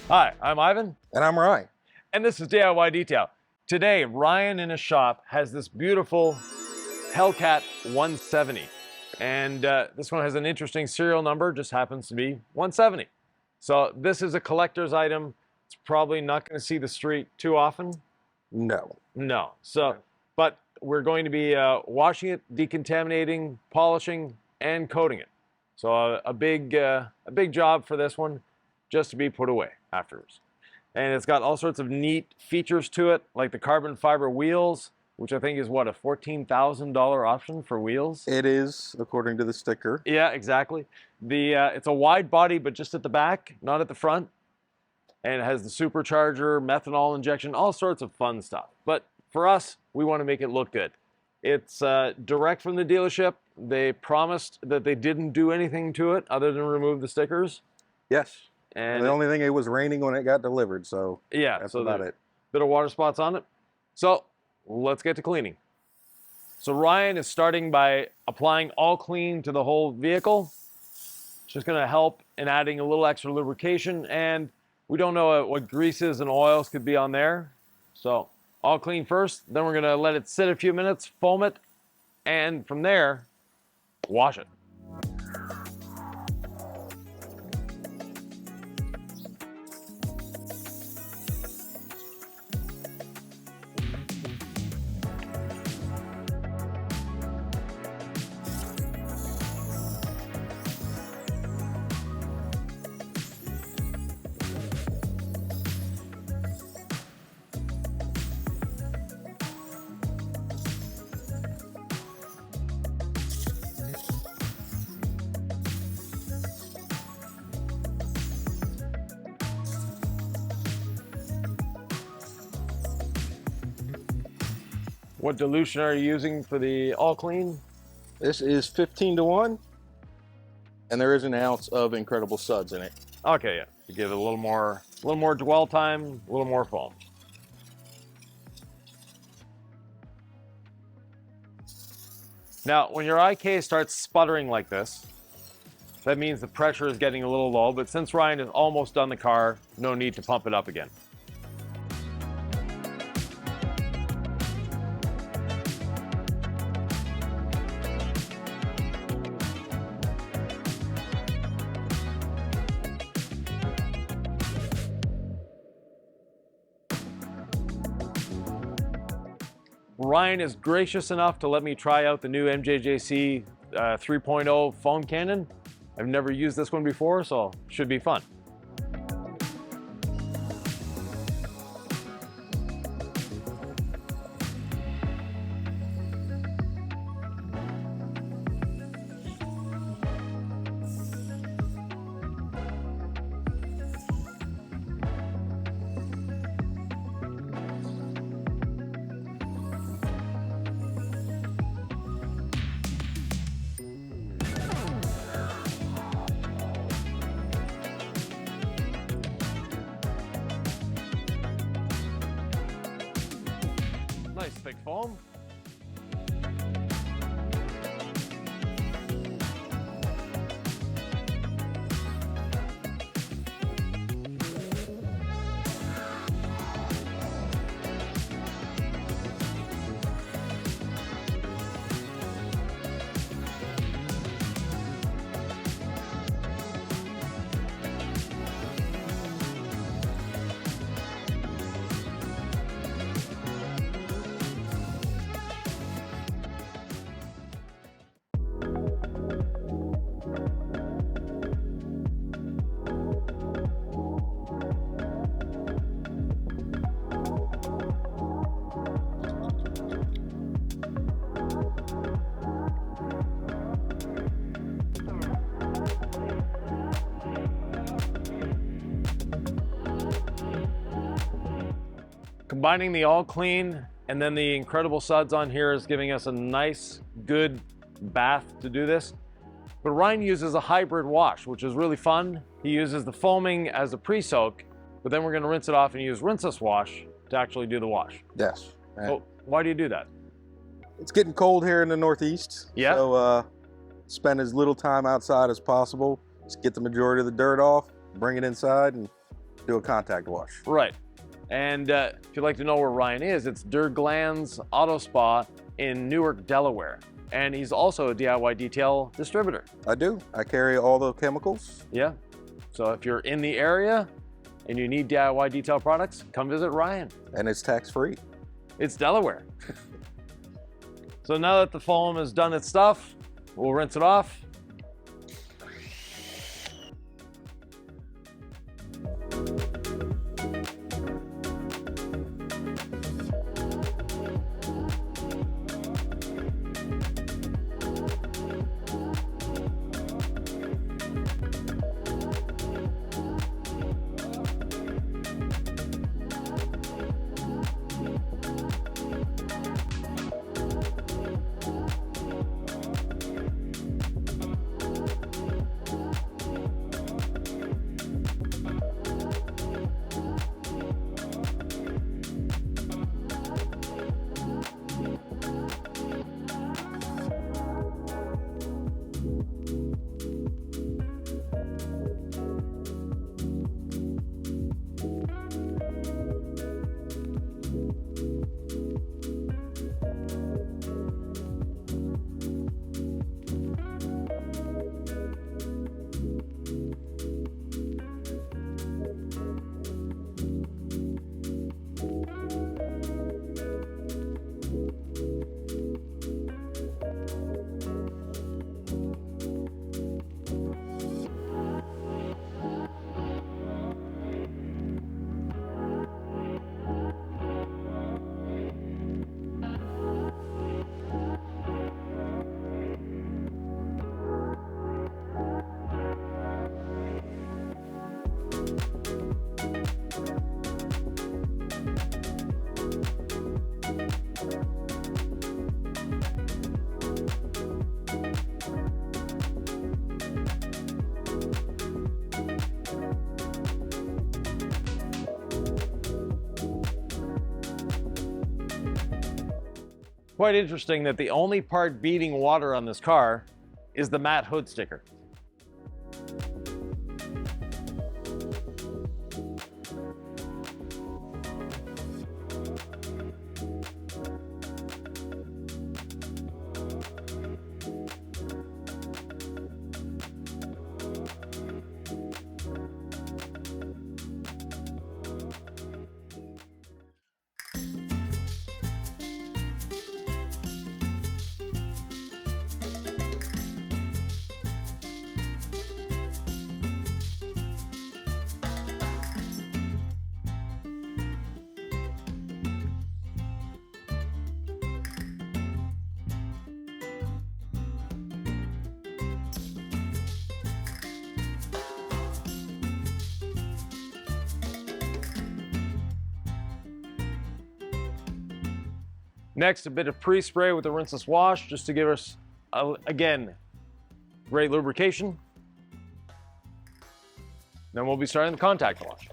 Hi, I'm Ivan. And I'm Ryan. And this is DIY Detail. Today, Ryan in his shop has this beautiful Hellcat 170. And this one has an interesting serial number, just happens to be 170. So this is a collector's item. It's probably not going to see the street too often. No. No. So, but we're going to be washing it, decontaminating, polishing, and coating it. So a big job for this one, just to be put away afterwards. And it's got all sorts of neat features to it, like the carbon fiber wheels, which I think is what, a $14,000 option for wheels? It is, according to the sticker. Yeah, exactly. It's a wide body, but just at the back, not at the front. And it has the supercharger, methanol injection, all sorts of fun stuff. But for us, we want to make it look good. It's direct from the dealership. They promised that they didn't do anything to it other than remove the stickers. Yes. And the only thing, it was raining when it got delivered, so yeah, that's so about it. Bit of water spots on it. So let's get to cleaning. So Ryan is starting by applying all clean to the whole vehicle. It's just going to help in adding a little extra lubrication, and we don't know what greases and oils could be on there. So all clean first, then we're going to let it sit a few minutes, foam it, and from there, wash it. What dilution are you using for the all clean? This is 15-to-1, and there is an ounce of Incredible Suds in it. Okay, yeah, to give it a little more dwell time, a little more foam. Now, when your IK starts sputtering like this, that means the pressure is getting a little low, but since Ryan is almost done the car, no need to pump it up again. Ryan is gracious enough to let me try out the new MJJC 3.0 foam cannon. I've never used this one before, so it should be fun. Nice thick foam. Combining the all clean and then the Incredible Suds on here is giving us a nice, good bath to do this. But Ryan uses a hybrid wash, which is really fun. He uses the foaming as a pre-soak, but then we're going to rinse it off and use rinseless wash to actually do the wash. Yes. So why do you do that? It's getting cold here in the Northeast. Yeah. So spend as little time outside as possible. Just get the majority of the dirt off, bring it inside, and Do a contact wash. Right. And if you'd like to know where Ryan is, it's Glanz Auto Spa in Newark, Delaware. And he's also a DIY detail distributor. I do. I carry all the chemicals. Yeah. So if you're in the area and you need DIY detail products, come visit Ryan. And it's tax-free. It's Delaware. So now that the foam has done its stuff, we'll rinse it off. Quite interesting that the only part beating water on this car is the matte hood sticker. Next, a bit of pre-spray with the rinseless wash just to give us, again, great lubrication. Then we'll be starting the contact wash.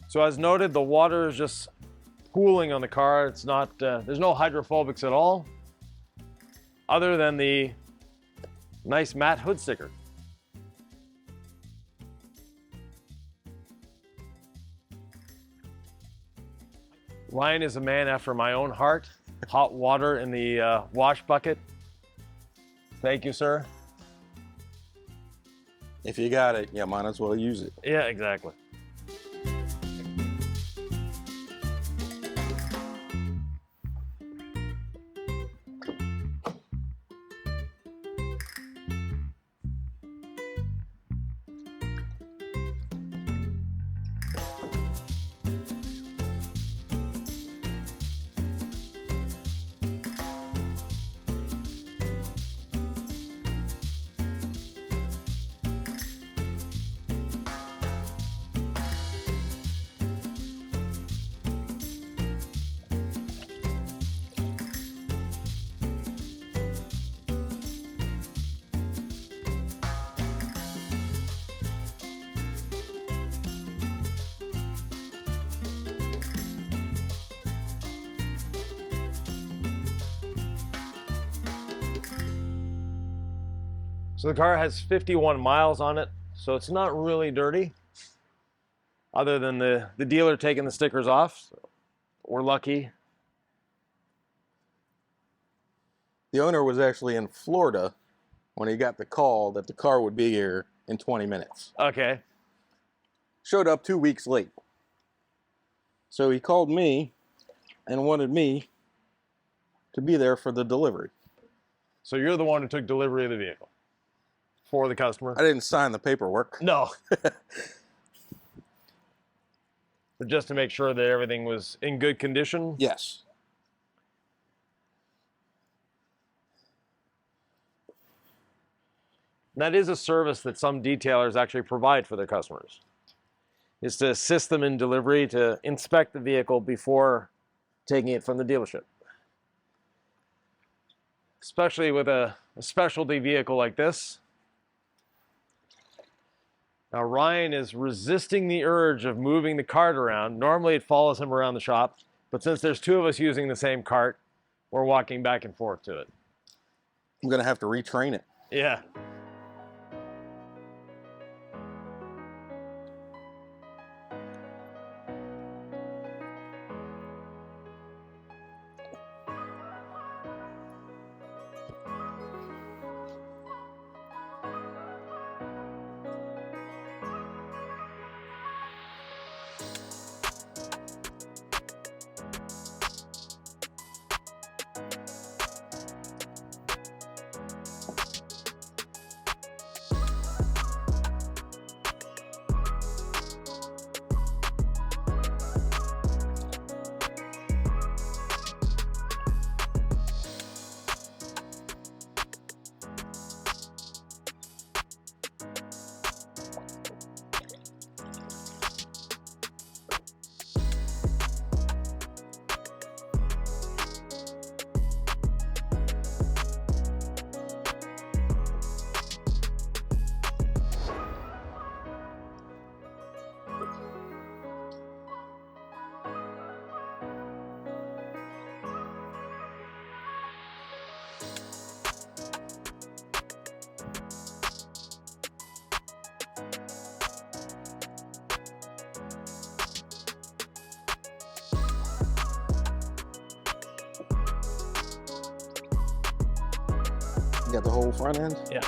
So as noted, the water is just pooling on the car. It's not, there's no hydrophobics at all, other than the nice matte hood sticker. Ryan is a man after my own heart. Hot water in the wash bucket. Thank you, sir. If you got it, yeah, might as well use it. Yeah, exactly. So the car has 51 miles on it, so it's not really dirty, other than the dealer taking the stickers off. So we're lucky. The owner was actually in Florida when he got the call that the car would be here in 20 minutes. Okay. Showed up 2 weeks late. So he called me and wanted me to be there for the delivery. So you're the one who took delivery of the vehicle for the customer? I didn't sign the paperwork. No. But just to make sure that everything was in good condition? Yes. That is a service that some detailers actually provide for their customers, is to assist them in delivery, to inspect the vehicle before taking it from the dealership. Especially with a specialty vehicle like this. Now Ryan is resisting the urge of moving the cart around. Normally it follows him around the shop, but since there's two of us using the same cart, we're walking back and forth to it. I'm going to have to retrain it. Yeah. You got the whole front end? Yeah.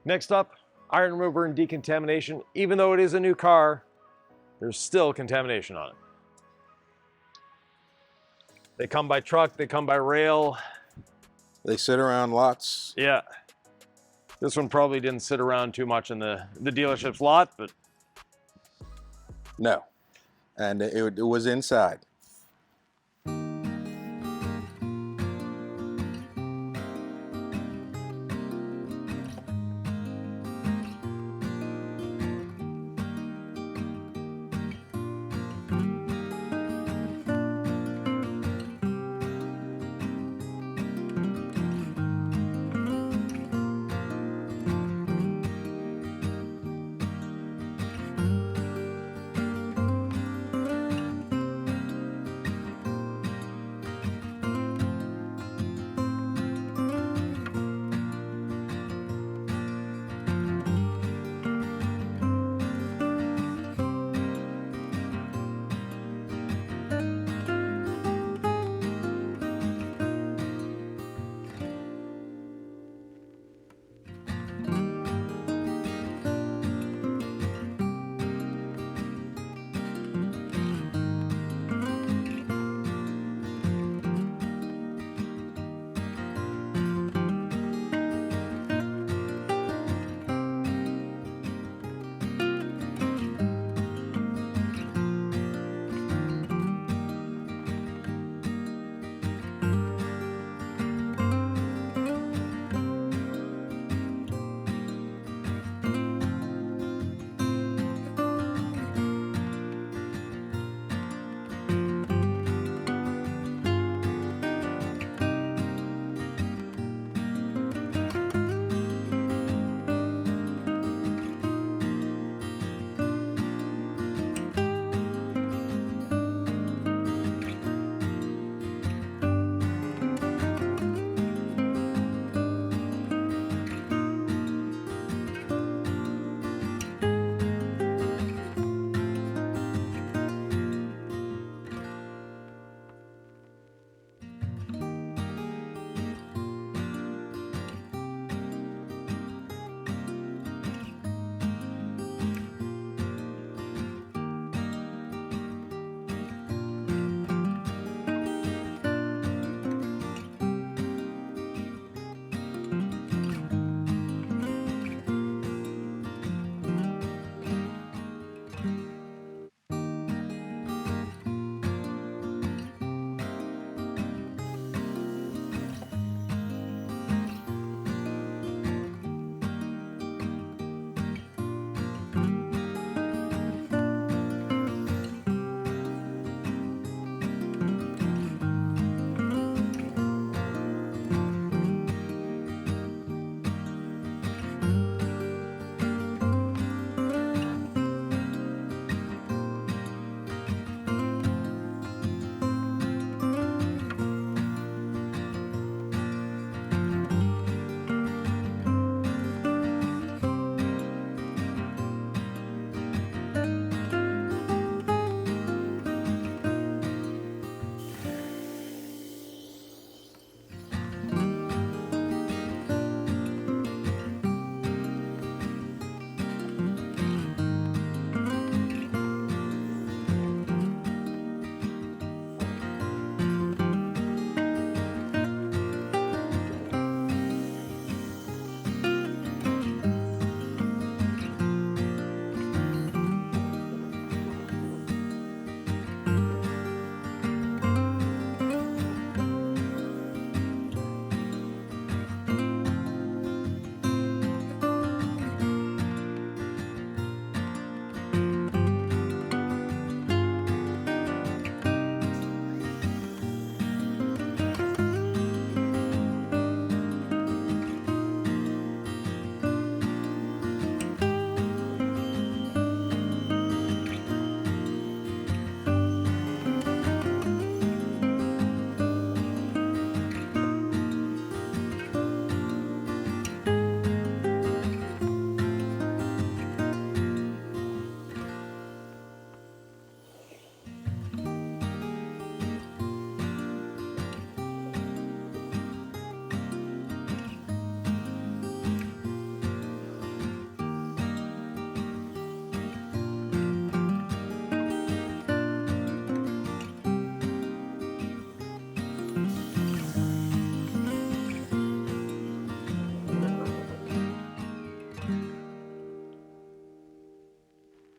Next up, iron remover and decontamination. Even though it is a new car, there's still contamination on it. They come by truck, they come by rail. They sit around lots. Yeah. This one probably didn't sit around too much in the dealership's lot, but No. And it was inside.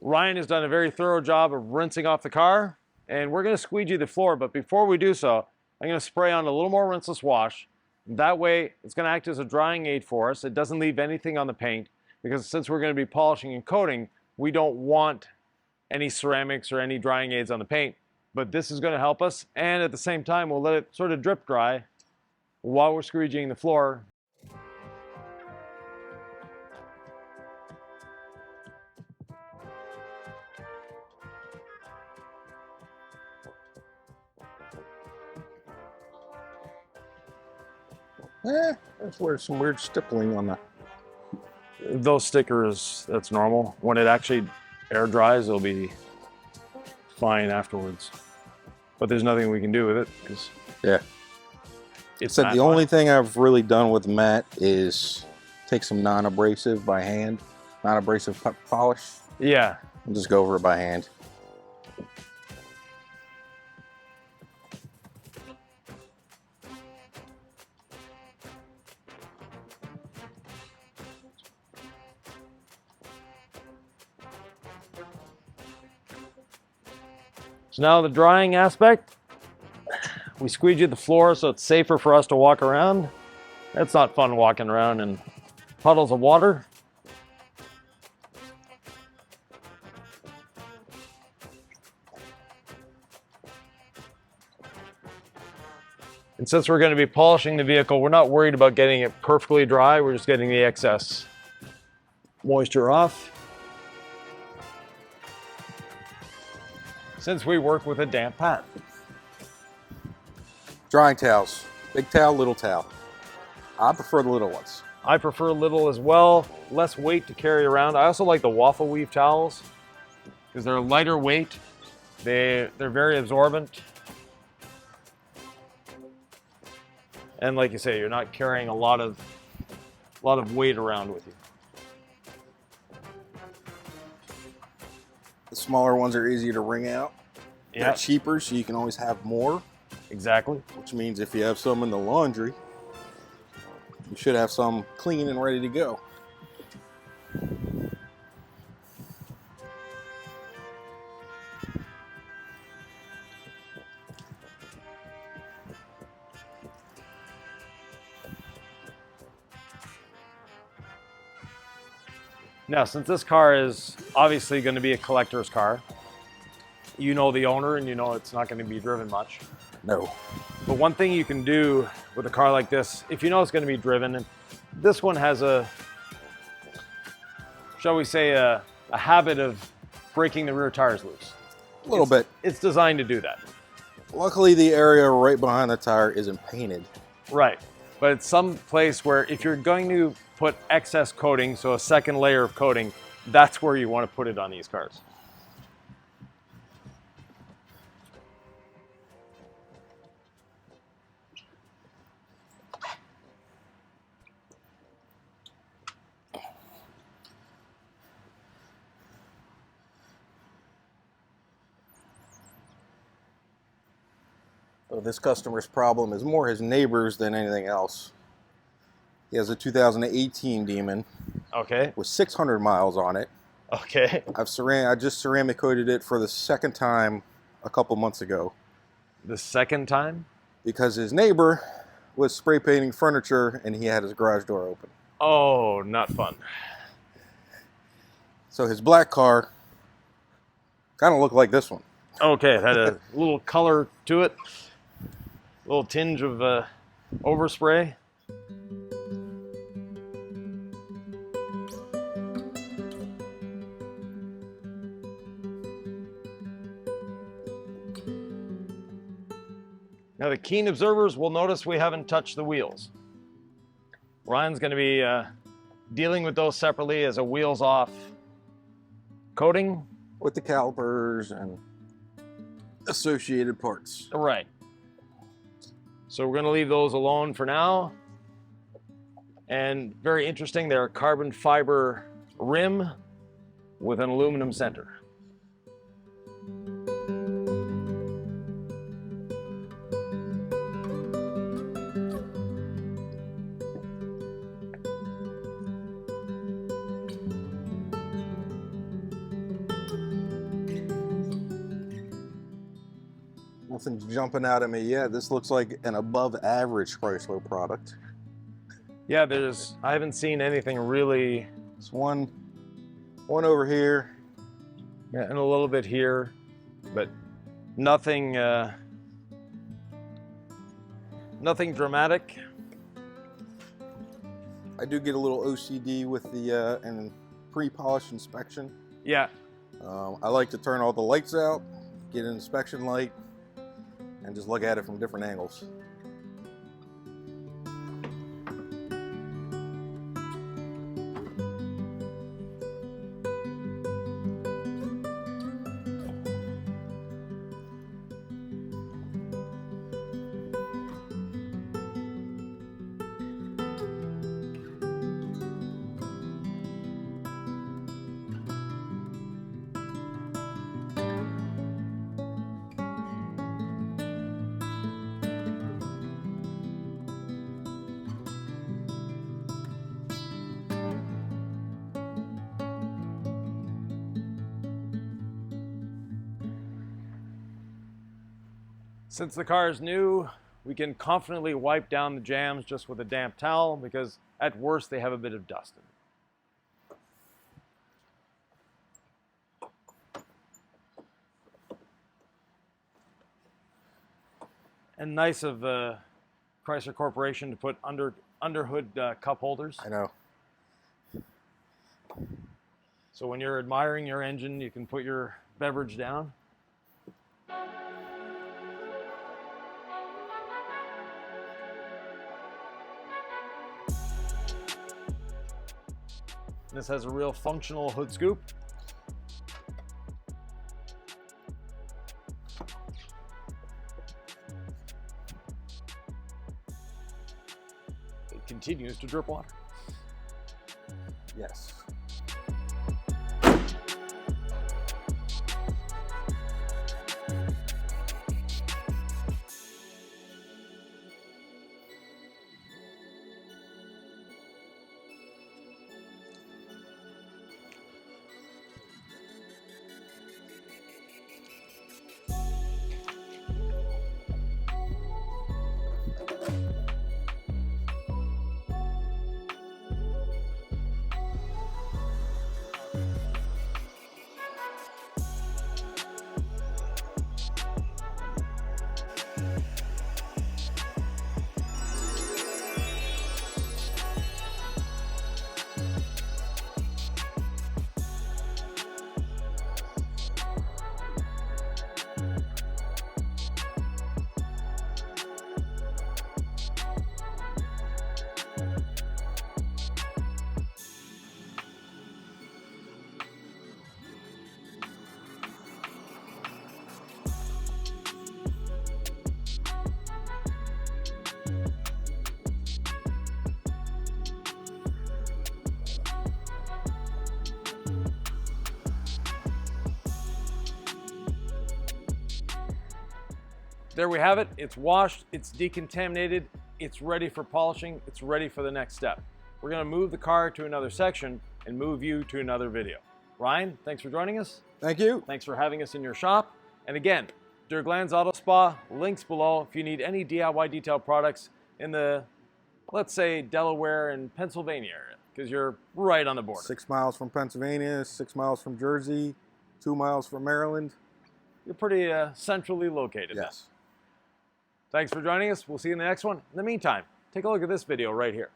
Ryan has done a very thorough job of rinsing off the car, and we're going to squeegee the floor, but before we do so, I'm going to spray on a little more rinseless wash. That way, it's going to act as a drying aid for us. It doesn't leave anything on the paint, because since we're going to be polishing and coating, we don't want any ceramics or any drying aids on the paint. But this is going to help us, and at the same time, we'll let it sort of drip dry while we're squeegeeing the floor. That's where some weird stippling on the... Those stickers, that's normal. When it actually air dries, it'll be fine afterwards. But there's nothing we can do with it because Yeah. it's The only thing I've really done with matte is take some non-abrasive by hand, non-abrasive polish, Yeah. and just go over it by hand. So now the drying aspect, we squeegee the floor so it's safer for us to walk around. It's not fun walking around in puddles of water. And since we're going to be polishing the vehicle, we're not worried about getting it perfectly dry. We're just getting the excess moisture off. Since we work with a damp pad. Drying towels, big towel, little towel. I prefer the little ones. I prefer little as well, less weight to carry around. I also like the waffle weave towels because they're lighter weight. They're very absorbent. And like you say, you're not carrying a lot of weight around with you. The smaller ones are easier to wring out. Yeah, They're cheaper, so you can always have more. exactly. Which means if you have some in the laundry, you should have some clean and ready to go. Now, since this car is obviously going to be a collector's car, you know the owner and you know it's not going to be driven much. No. But one thing you can do with a car like this, if you know it's going to be driven, and this one has a, shall we say, a habit of breaking the rear tires loose. A little bit. It's designed to do that. Luckily, the area right behind the tire isn't painted. Right. But it's some place where if you're going to put excess coating, so a second layer of coating, that's where you want to put it on these cars. So this customer's problem is more his neighbors than anything else. He has a 2018 Demon Okay. with 600 miles on it. Okay. I just ceramic coated it for the second time a couple months ago The second time? because his neighbor was spray painting furniture and he had his garage door open. Oh, not fun. So his black car kind of looked like this one. Okay, it had a little color to it. A little tinge of overspray. Now the keen observers will notice we haven't touched the wheels. Ryan's going to be dealing with those separately as a wheels off coating. With the calipers and associated parts. Right. So we're going to leave those alone for now. And very interesting, they're a carbon fiber rim with an aluminum center. Nothing's jumping out at me yet. This looks like an above average Chrysler product. Yeah, I haven't seen anything really. There's one over here. Yeah, and a little bit here, but nothing, nothing dramatic. I do get a little OCD with the and pre-polish inspection. Yeah. I like to turn all the lights out, get an inspection light, and just look at it from different angles. Since the car is new, we can confidently wipe down the jams just with a damp towel because at worst they have a bit of dust in them. And nice of Chrysler Corporation to put under hood cup holders. I know. So when you're admiring your engine, you can put your beverage down. This has a real functional hood scoop. It continues to drip water. Yes. There we have it. It's washed, it's decontaminated, it's ready for polishing, it's ready for the next step. We're going to move the car to another section and move you to another video. Ryan, thanks for joining us. Thank you. Thanks for having us in your shop. And again, Der Glanz Auto Spa, links below if you need any DIY detail products in the, let's say, Delaware and Pennsylvania area, because you're right on the border. 6 miles from Pennsylvania, 6 miles from Jersey, 2 miles from Maryland. You're pretty centrally located. Yes. Thanks for joining us. We'll see you in the next one. In the meantime, take a look at this video right here.